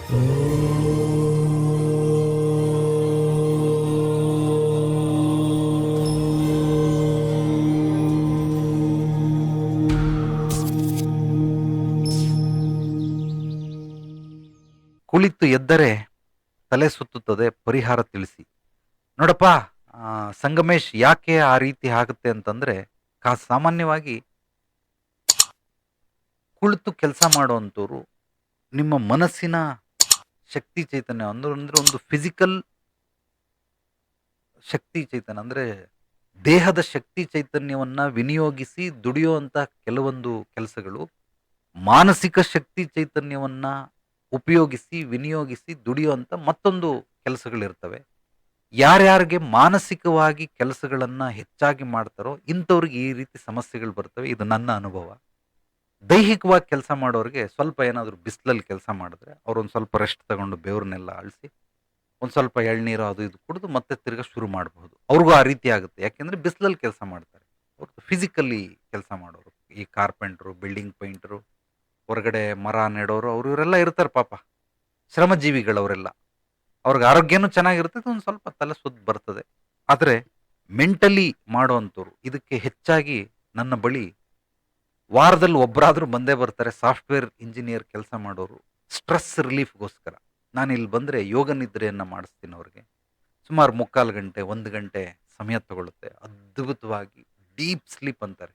ಕುಳಿತು ಎದ್ದರೆ ತಲೆ ಸುತ್ತುತ್ತದೆ, ಪರಿಹಾರ ತಿಳಿಸಿ. ನೋಡಪ್ಪ, ಸಂಗಮೇಶ್, ಯಾಕೆ ಆ ರೀತಿ ಆಗುತ್ತೆ ಅಂತಂದ್ರೆ, ಸಾಮಾನ್ಯವಾಗಿ ಕುಳಿತು ಕೆಲಸ ಮಾಡುವಂಥವ್ರು ನಿಮ್ಮ ಮನಸ್ಸಿನ ಶಕ್ತಿ ಚೈತನ್ಯ ಅಂದ್ರೆ ಒಂದು ಫಿಸಿಕಲ್ ಶಕ್ತಿ ಚೈತನ್ಯ ಅಂದ್ರೆ ದೇಹದ ಶಕ್ತಿ ಚೈತನ್ಯವನ್ನ ವಿನಿಯೋಗಿಸಿ ದುಡಿಯುವಂತ ಕೆಲವೊಂದು ಕೆಲಸಗಳು, ಮಾನಸಿಕ ಶಕ್ತಿ ಚೈತನ್ಯವನ್ನ ಉಪಯೋಗಿಸಿ ವಿನಿಯೋಗಿಸಿ ದುಡಿಯುವಂತ ಮತ್ತೊಂದು ಕೆಲಸಗಳಿರ್ತವೆ. ಯಾರ್ಯಾರಿಗೆ ಮಾನಸಿಕವಾಗಿ ಕೆಲಸಗಳನ್ನ ಹೆಚ್ಚಾಗಿ ಮಾಡ್ತಾರೋ ಇಂಥವ್ರಿಗೆ ಈ ರೀತಿ ಸಮಸ್ಯೆಗಳು ಬರ್ತವೆ. ಇದು ನನ್ನ ಅನುಭವ. ದೈಹಿಕವಾಗಿ ಕೆಲಸ ಮಾಡೋರಿಗೆ ಸ್ವಲ್ಪ ಏನಾದರೂ ಬಿಸಿಲಲ್ಲಿ ಕೆಲಸ ಮಾಡಿದ್ರೆ ಅವ್ರೊಂದು ಸ್ವಲ್ಪ ರೆಸ್ಟ್ ತಗೊಂಡು ಬೆವರನ್ನೆಲ್ಲ ಅಳಿಸಿ ಒಂದು ಸ್ವಲ್ಪ ಎಳ್ನೀರು ಅದು ಇದು ಕುಡಿದು ಮತ್ತೆ ತಿರ್ಗಾ ಶುರು ಮಾಡಬಹುದು. ಅವ್ರಿಗೂ ಆ ರೀತಿ ಆಗುತ್ತೆ, ಯಾಕೆಂದ್ರೆ ಬಿಸಿಲಲ್ಲಿ ಕೆಲಸ ಮಾಡ್ತಾರೆ. ಅವ್ರದ್ದು ಫಿಸಿಕಲಿ ಕೆಲಸ ಮಾಡೋರು, ಈ ಕಾರ್ಪೆಂಟ್ರು, ಬಿಲ್ಡಿಂಗ್ ಪೇಂಟ್ರು, ಹೊರಗಡೆ ಮರ ನೆಡೋರು, ಅವ್ರು ಇವರೆಲ್ಲ ಇರ್ತಾರೆ ಪಾಪ, ಶ್ರಮಜೀವಿಗಳವರೆಲ್ಲ. ಅವ್ರಿಗೆ ಆರೋಗ್ಯನೂ ಚೆನ್ನಾಗಿರ್ತದೆ, ಒಂದು ಸ್ವಲ್ಪ ತಲೆ ಸುತ್ತು ಬರ್ತದೆ. ಆದರೆ ಮೆಂಟಲಿ ಮಾಡುವಂಥವ್ರು ಇದಕ್ಕೆ ಹೆಚ್ಚಾಗಿ ನನ್ನ ಬಳಿ ವಾರದಲ್ಲಿ ಒಬ್ಬರಾದ್ರೂ ಬಂದೇ ಬರ್ತಾರೆ. ಸಾಫ್ಟ್ವೇರ್ ಇಂಜಿನಿಯರ್ ಕೆಲಸ ಮಾಡೋರು, ಸ್ಟ್ರೆಸ್ ರಿಲೀಫ್ಗೋಸ್ಕರ ನಾನು ಇಲ್ಲಿ ಬಂದರೆ ಯೋಗ ನಿದ್ರೆಯನ್ನು ಮಾಡಿಸ್ತೀನಿ ಅವ್ರಿಗೆ. ಸುಮಾರು 3/4 ಗಂಟೆ 1 ಗಂಟೆ ಸಮಯ ತಗೊಳ್ಳುತ್ತೆ. ಅದ್ಭುತವಾಗಿ ಡೀಪ್ ಸ್ಲೀಪ್ ಅಂತಾರೆ,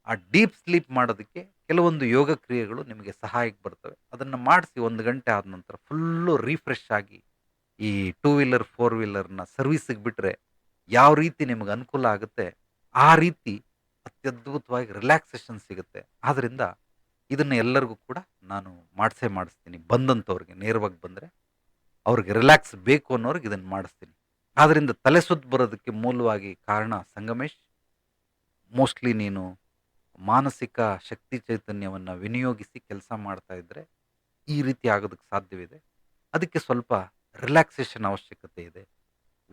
ಆ ಡೀಪ್ ಸ್ಲೀಪ್ ಮಾಡೋದಕ್ಕೆ ಕೆಲವೊಂದು ಯೋಗ ಕ್ರಿಯೆಗಳು ನಿಮಗೆ ಸಹಾಯಕ್ಕೆ ಬರ್ತವೆ. ಅದನ್ನು ಮಾಡಿಸಿ 1 ಗಂಟೆ ಆದ ನಂತರ ಫುಲ್ಲು ರೀಫ್ರೆಶ್ ಆಗಿ ಈ ಟೂ ವೀಲರ್ ಫೋರ್ ವೀಲರ್ನ ಸರ್ವಿಸಿಗೆ ಬಿಟ್ಟರೆ ಯಾವ ರೀತಿ ನಿಮಗೆ ಅನುಕೂಲ ಆಗುತ್ತೆ ಆ ರೀತಿ ಅತ್ಯದ್ಭುತವಾಗಿ ರಿಲ್ಯಾಕ್ಸೇಷನ್ ಸಿಗುತ್ತೆ. ಆದ್ದರಿಂದ ಇದನ್ನು ಎಲ್ಲರಿಗೂ ಕೂಡ ನಾನು ಮಾಡಿಸ್ತೀನಿ. ಬಂದಂಥವ್ರಿಗೆ ನೇರವಾಗಿ ಬಂದರೆ ಅವ್ರಿಗೆ ರಿಲ್ಯಾಕ್ಸ್ ಬೇಕು ಅನ್ನೋರಿಗೆ ಇದನ್ನು ಮಾಡಿಸ್ತೀನಿ. ಆದ್ದರಿಂದ ತಲೆ ಸುತ್ತು ಬರೋದಕ್ಕೆ ಮೂಲವಾಗಿ ಕಾರಣ ಸಂಗಮೇಶ್, ಮೋಸ್ಟ್ಲಿ ನೀನು ಮಾನಸಿಕ ಶಕ್ತಿ ಚೈತನ್ಯವನ್ನು ವಿನಿಯೋಗಿಸಿ ಕೆಲಸ ಮಾಡ್ತಾ ಇದ್ದರೆ ಈ ರೀತಿ ಆಗೋದಕ್ಕೆ ಸಾಧ್ಯವಿದೆ. ಅದಕ್ಕೆ ಸ್ವಲ್ಪ ರಿಲ್ಯಾಕ್ಸೇಷನ್ ಅವಶ್ಯಕತೆ ಇದೆ.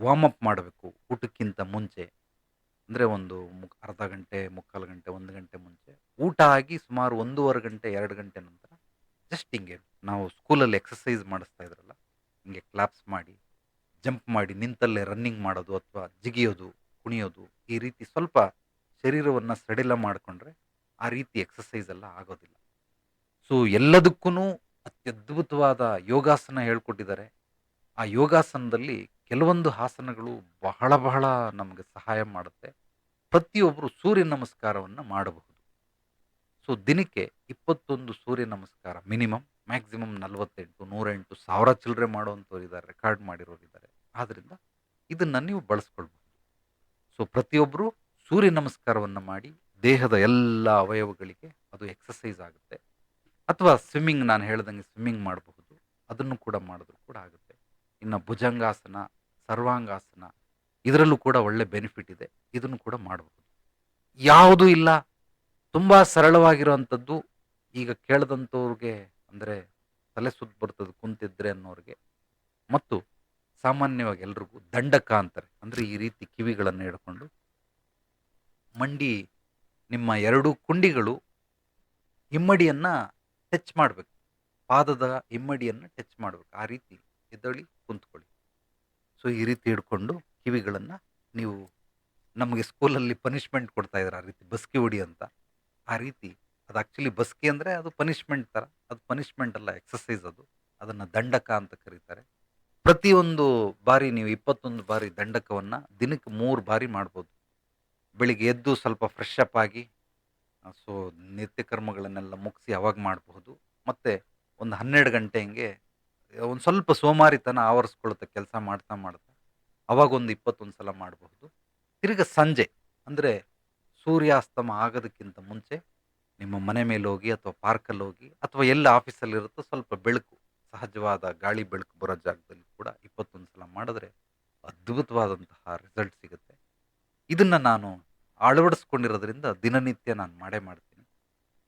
ವಾರ್ಮ್ ಅಪ್ ಮಾಡಬೇಕು ಊಟಕ್ಕಿಂತ ಮುಂಚೆ. ಅಂದರೆ ಒಂದು ಅರ್ಧ ಗಂಟೆ 3/4 ಗಂಟೆ 1 ಗಂಟೆ ಮುಂಚೆ ಊಟ ಆಗಿ ಸುಮಾರು 1.5 ಗಂಟೆ 2 ಗಂಟೆ ನಂತರ ಜಸ್ಟ್ ಹಿಂಗೆ ನಾವು ಸ್ಕೂಲಲ್ಲಿ ಎಕ್ಸಸೈಸ್ ಮಾಡಿಸ್ತಾ ಇದ್ರಲ್ಲ, ಹಿಂಗೆ ಕ್ಲಾಪ್ಸ್ ಮಾಡಿ, ಜಂಪ್ ಮಾಡಿ, ನಿಂತಲ್ಲೇ ರನ್ನಿಂಗ್ ಮಾಡೋದು ಅಥವಾ ಜಿಗಿಯೋದು, ಕುಣಿಯೋದು, ಈ ರೀತಿ ಸ್ವಲ್ಪ ಶರೀರವನ್ನು ಸಡಿಲ ಮಾಡಿಕೊಂಡ್ರೆ ಆ ರೀತಿ ಎಕ್ಸಸೈಸ್ ಎಲ್ಲ ಆಗೋದಿಲ್ಲ. ಸೊ ಎಲ್ಲದಕ್ಕೂ ಅತ್ಯದ್ಭುತವಾದ ಯೋಗಾಸನ ಹೇಳ್ಕೊಟ್ಟಿದ್ದಾರೆ. ಆ ಯೋಗಾಸನದಲ್ಲಿ ಕೆಲವೊಂದು ಆಸನಗಳು ಬಹಳ ಬಹಳ ನಮಗೆ ಸಹಾಯ ಮಾಡುತ್ತೆ. ಪ್ರತಿಯೊಬ್ಬರು ಸೂರ್ಯ ನಮಸ್ಕಾರವನ್ನು ಮಾಡಬಹುದು. ಸೊ ದಿನಕ್ಕೆ 21 ಸೂರ್ಯ ನಮಸ್ಕಾರ ಮಿನಿಮಮ್, ಮ್ಯಾಕ್ಸಿಮಮ್ 48, 108, 1000 ಚಿಲ್ಲರೆ ಮಾಡುವಂಥವ್ರು ಇದ್ದಾರೆ, ರೆಕಾರ್ಡ್ ಮಾಡಿರೋರು ಇದ್ದಾರೆ. ಆದ್ದರಿಂದ ಇದನ್ನು ನೀವು ಬಳಸ್ಕೊಳ್ಬಹುದು. ಸೊ ಪ್ರತಿಯೊಬ್ಬರು ಸೂರ್ಯ ನಮಸ್ಕಾರವನ್ನು ಮಾಡಿ ದೇಹದ ಎಲ್ಲ ಅವಯವಗಳಿಗೆ ಅದು ಎಕ್ಸಸೈಸ್ ಆಗುತ್ತೆ. ಅಥವಾ ಸ್ವಿಮ್ಮಿಂಗ್, ನಾನು ಹೇಳ್ದಂಗೆ ಸ್ವಿಮ್ಮಿಂಗ್ ಮಾಡಬಹುದು, ಅದನ್ನು ಕೂಡ ಮಾಡಿದ್ರು ಕೂಡ ಆಗುತ್ತೆ. ಇನ್ನು ಭುಜಂಗಾಸನ, ಸರ್ವಾಂಗಾಸನ, ಇದರಲ್ಲೂ ಕೂಡ ಒಳ್ಳೆ ಬೆನಿಫಿಟ್ ಇದೆ, ಇದನ್ನು ಕೂಡ ಮಾಡಬಹುದು. ಯಾವುದೂ ಇಲ್ಲ, ತುಂಬ ಸರಳವಾಗಿರುವಂಥದ್ದು. ಈಗ ಕೇಳಿದಂಥವ್ರಿಗೆ ಅಂದರೆ ತಲೆ ಸುತ್ತು ಬರ್ತದೆ ಕುಂತಿದ್ರೆ ಅನ್ನೋರಿಗೆ, ಮತ್ತು ಸಾಮಾನ್ಯವಾಗಿ ಎಲ್ರಿಗೂ ದಂಡಕ ಅಂತಾರೆ. ಅಂದರೆ ಈ ರೀತಿ ಕಿವಿಗಳನ್ನು ಹಿಡ್ಕೊಂಡು ಮಂಡಿ, ನಿಮ್ಮ 2 ಕುಂಡಿಗಳು ಹಿಮ್ಮಡಿಯನ್ನು ಟಚ್ ಮಾಡಬೇಕು, ಪಾದದ ಹಿಮ್ಮಡಿಯನ್ನು ಟಚ್ ಮಾಡಬೇಕು. ಆ ರೀತಿ ಎದ್ದೊಳಿ ಕುಂತ್ಕೊಳ್ಳಿ. ಸೊ ಈ ರೀತಿ ಹಿಡ್ಕೊಂಡು ಕಿವಿಗಳನ್ನು ನೀವು, ನಮಗೆ ಸ್ಕೂಲಲ್ಲಿ ಪನಿಷ್ಮೆಂಟ್ ಕೊಡ್ತಾ ಇದ್ದಾರೆ ಆ ರೀತಿ ಬಸ್ಕಿ ಹೊಡಿ ಅಂತ. ಆ ರೀತಿ ಅದು ಆ್ಯಕ್ಚುಲಿ ಬಸ್ಕಿ ಅಂದರೆ ಅದು ಪನಿಷ್ಮೆಂಟ್ ಥರ, ಅದು ಪನಿಷ್ಮೆಂಟ್ ಅಲ್ಲ, ಎಕ್ಸಸೈಸ್ ಅದು. ಅದನ್ನು ದಂಡಕ ಅಂತ ಕರೀತಾರೆ. ಪ್ರತಿಯೊಂದು ಬಾರಿ ನೀವು 21 ಬಾರಿ ದಂಡಕವನ್ನು ದಿನಕ್ಕೆ 3 ಬಾರಿ ಮಾಡ್ಬೋದು. ಬೆಳಿಗ್ಗೆ ಎದ್ದು ಸ್ವಲ್ಪ ಫ್ರೆಶ್ ಅಪ್ ಆಗಿ, ಸೊ ನಿತ್ಯ ಕರ್ಮಗಳನ್ನೆಲ್ಲ ಮುಗಿಸಿ ಅವಾಗ ಮಾಡಬಹುದು. ಮತ್ತು ಒಂದು 12 ಗಂಟೆ ಹಿಂಗೆ ಒಂದು ಸ್ವಲ್ಪ ಸೋಮಾರಿತನ ಆವರಿಸ್ಕೊಳುತ್ತೆ ಕೆಲಸ ಮಾಡ್ತಾ ಮಾಡ್ತಾ, ಅವಾಗೊಂದು 21 ಸಲ ಮಾಡಬಹುದು. ತಿರ್ಗಿ ಸಂಜೆ ಅಂದರೆ ಸೂರ್ಯಾಸ್ತಮ ಆಗೋದಕ್ಕಿಂತ ಮುಂಚೆ ನಿಮ್ಮ ಮನೆ ಮೇಲೆ ಹೋಗಿ ಅಥವಾ ಪಾರ್ಕಲ್ಲಿ ಹೋಗಿ ಅಥವಾ ಎಲ್ಲ ಆಫೀಸಲ್ಲಿ ಇರುತ್ತೋ ಸ್ವಲ್ಪ ಬೆಳಕು, ಸಹಜವಾದ ಗಾಳಿ ಬೆಳಕು ಬರೋ ಜಾಗದಲ್ಲಿ ಕೂಡ 21 ಸಲ ಮಾಡಿದ್ರೆ ಅದ್ಭುತವಾದಂತಹ ರಿಸಲ್ಟ್ ಸಿಗುತ್ತೆ. ಇದನ್ನು ನಾನು ಅಳವಡಿಸ್ಕೊಂಡಿರೋದ್ರಿಂದ ದಿನನಿತ್ಯ ನಾನು ಮಾಡೇ ಮಾಡ್ತೀನಿ.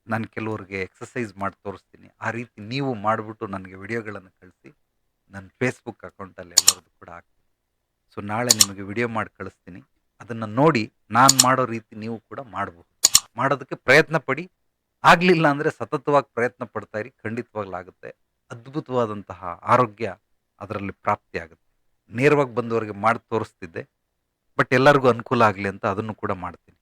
ನಾನು ಕೆಲವ್ರಿಗೆ ಎಕ್ಸಸೈಸ್ ಮಾಡಿ ತೋರಿಸ್ತೀನಿ. ಆ ರೀತಿ ನೀವು ಮಾಡಿಬಿಟ್ಟು ನನಗೆ ವಿಡಿಯೋಗಳನ್ನು ಕಳಿಸಿ ನನ್ನ ಫೇಸ್ಬುಕ್ ಅಕೌಂಟಲ್ಲಿ ಎಲ್ಲರದ್ದು ಕೂಡ ಹಾಕ್ತೀನಿ. ಸೊ ನಾಳೆ ನಿಮಗೆ ವಿಡಿಯೋ ಮಾಡಿ ಕಳಿಸ್ತೀನಿ. ಅದನ್ನು ನೋಡಿ ನಾನು ಮಾಡೋ ರೀತಿ ನೀವು ಕೂಡ ಮಾಡಬಹುದು. ಮಾಡೋದಕ್ಕೆ ಪ್ರಯತ್ನ ಪಡಿ. ಆಗಲಿಲ್ಲ ಅಂದರೆ ಸತತವಾಗಿ ಪ್ರಯತ್ನ ಪಡ್ತಾ ಇರಿ, ಖಂಡಿತವಾಗ್ಲಾಗುತ್ತೆ. ಅದ್ಭುತವಾದಂತಹ ಆರೋಗ್ಯ ಅದರಲ್ಲಿ ಪ್ರಾಪ್ತಿಯಾಗುತ್ತೆ. ನೇರವಾಗಿ ಬಂದವರಿಗೆ ಮಾಡಿ ತೋರಿಸ್ತಿದ್ದೆ. ಬಟ್ ಎಲ್ಲರಿಗೂ ಅನುಕೂಲ ಆಗಲಿ ಅಂತ ಅದನ್ನು ಕೂಡ ಮಾಡ್ತೀನಿ.